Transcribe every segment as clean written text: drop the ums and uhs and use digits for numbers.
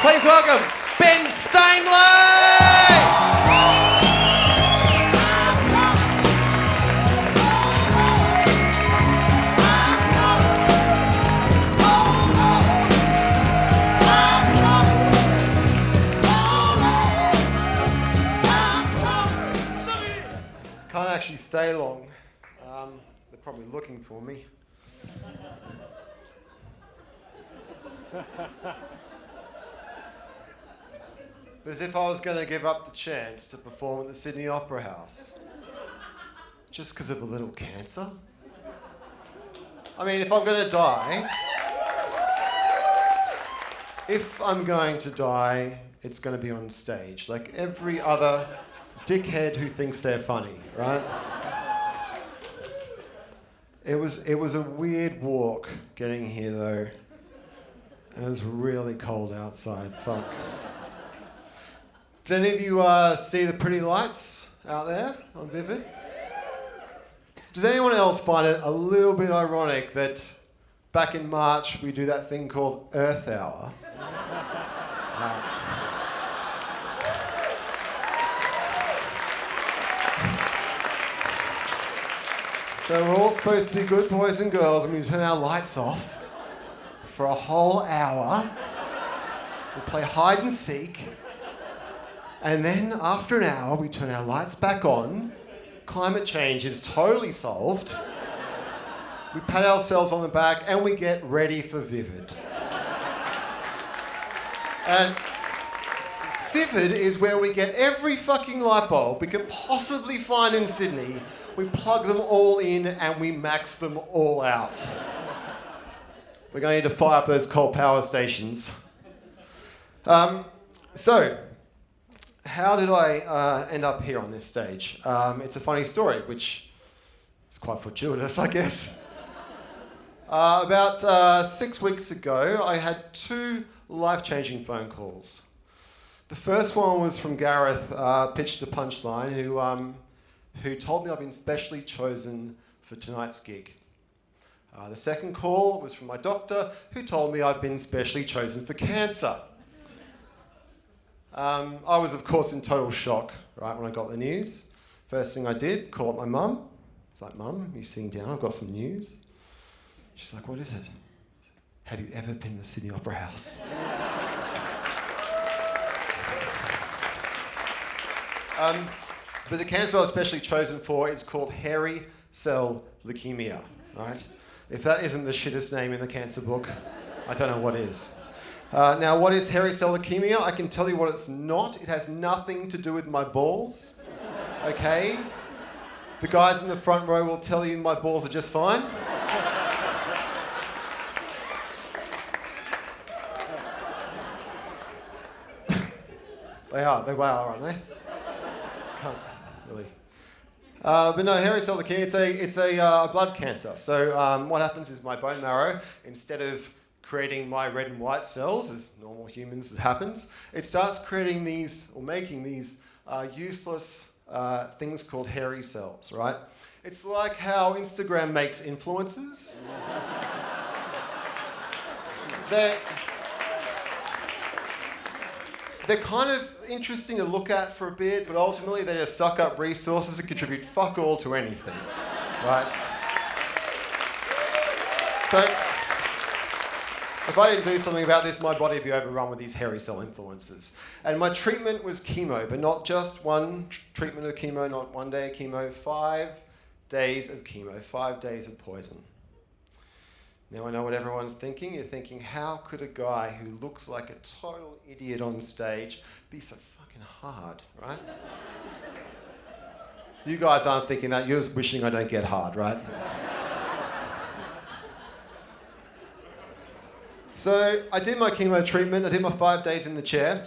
Please welcome Ben Stainlay! Can't actually stay long. They're probably looking for me. But as if I was going to give up the chance to perform at the Sydney Opera House. Just because of a little cancer. I mean, if I'm going to die, it's going to be on stage, like every other dickhead who thinks they're funny, right? It was a weird walk getting here though. It was really cold outside, fuck. Did any of you see the pretty lights out there on Vivid? Does anyone else find it a little bit ironic that back in March we do that thing called Earth Hour? So we're all supposed to be good boys and girls and we turn our lights off for a whole hour. We play hide and seek. And then after an hour we turn our lights back on. Climate change is totally solved. We pat ourselves on the back and we get ready for Vivid. And Vivid is where we get every fucking light bulb we can possibly find in Sydney. We plug them all in and we max them all out. We're going to need to fire up those coal power stations. So, how did I end up here on this stage? It's a funny story, which is quite fortuitous, I guess. About 6 weeks ago, I had 2 life-changing phone calls. The first one was from Gareth, Pitch to Punchline, who told me I've been specially chosen for tonight's gig. The second call was from my doctor, who told me I've been specially chosen for cancer. I was, of course, in total shock, right, when I got the news. First thing I did, call up my mum. I was like, Mum, you sitting down? I've got some news. She's like, what is it? Have you ever been to the Sydney Opera House? But the cancer I was specially chosen for is called hairy cell leukemia, right? If that isn't the shittest name in the cancer book, I don't know what is. Now, what is hairy cell leukemia? I can tell you what it's not. It has nothing to do with my balls, okay? The guys in the front row will tell you my balls are just fine. They are, aren't they? Can't really. But no, hairy cell leukemia, it's a blood cancer. So what happens is my bone marrow, instead of creating my red and white cells, as normal humans it happens, it starts creating these, or making these useless things called hairy cells, right? It's like how Instagram makes influencers. They're kind of interesting to look at for a bit, but ultimately they just suck up resources and contribute fuck all to anything, right? So, if I didn't do something about this, my body would be overrun with these hairy cell influences. And my treatment was chemo, but not just one treatment of chemo, not 1 day of chemo, 5 days of chemo, 5 days of poison. Now I know what everyone's thinking. You're thinking, how could a guy who looks like a total idiot on stage be so fucking hard, right? You guys aren't thinking that. You're just wishing I don't get hard, right? So I did my chemo treatment. I did my 5 days in the chair.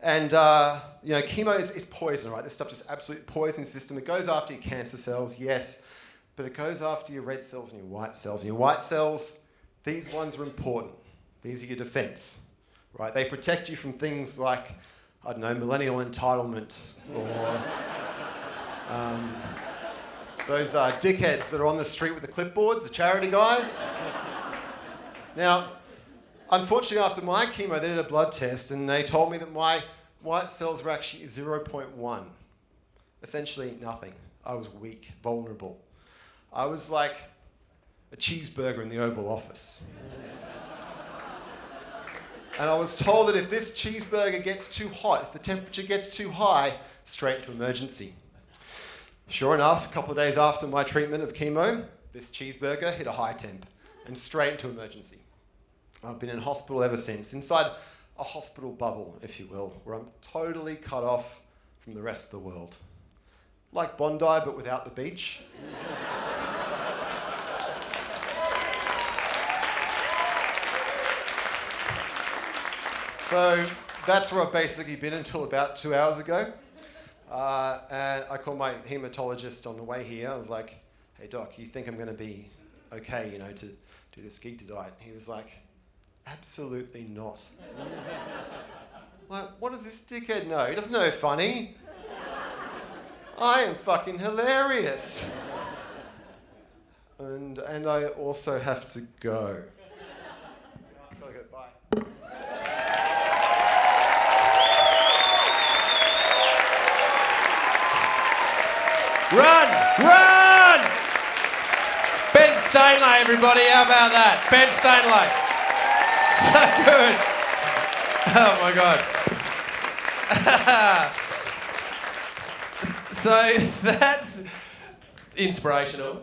And chemo is poison, right? This stuff just absolute poison system. It goes after your cancer cells, yes. But it goes after your red cells and your white cells. And your white cells, these ones are important. These are your defense, right? They protect you from things like, I don't know, millennial entitlement or those dickheads that are on the street with the clipboards, the charity guys. Now, unfortunately, after my chemo, they did a blood test and they told me that my white cells were actually 0.1. Essentially nothing. I was weak, vulnerable. I was like a cheeseburger in the Oval Office. And I was told that if this cheeseburger gets too hot, if the temperature gets too high, straight into emergency. Sure enough, a couple of days after my treatment of chemo, this cheeseburger hit a high temp and straight into emergency. I've been in hospital ever since, inside a hospital bubble, if you will, where I'm totally cut off from the rest of the world. Like Bondi, but without the beach. So that's where I've basically been until about 2 hours ago. And I called my hematologist on the way here. I was like, hey doc, you think I'm going to be okay, to do this keto diet? He was like, absolutely not. Like, what does this dickhead know? He doesn't know funny. I am fucking hilarious. And I also have to go. Gotta go, bye. Run! Run! Ben Stainlay, everybody. How about that? Ben Stainlay. So good. Oh, my God. So that's inspirational.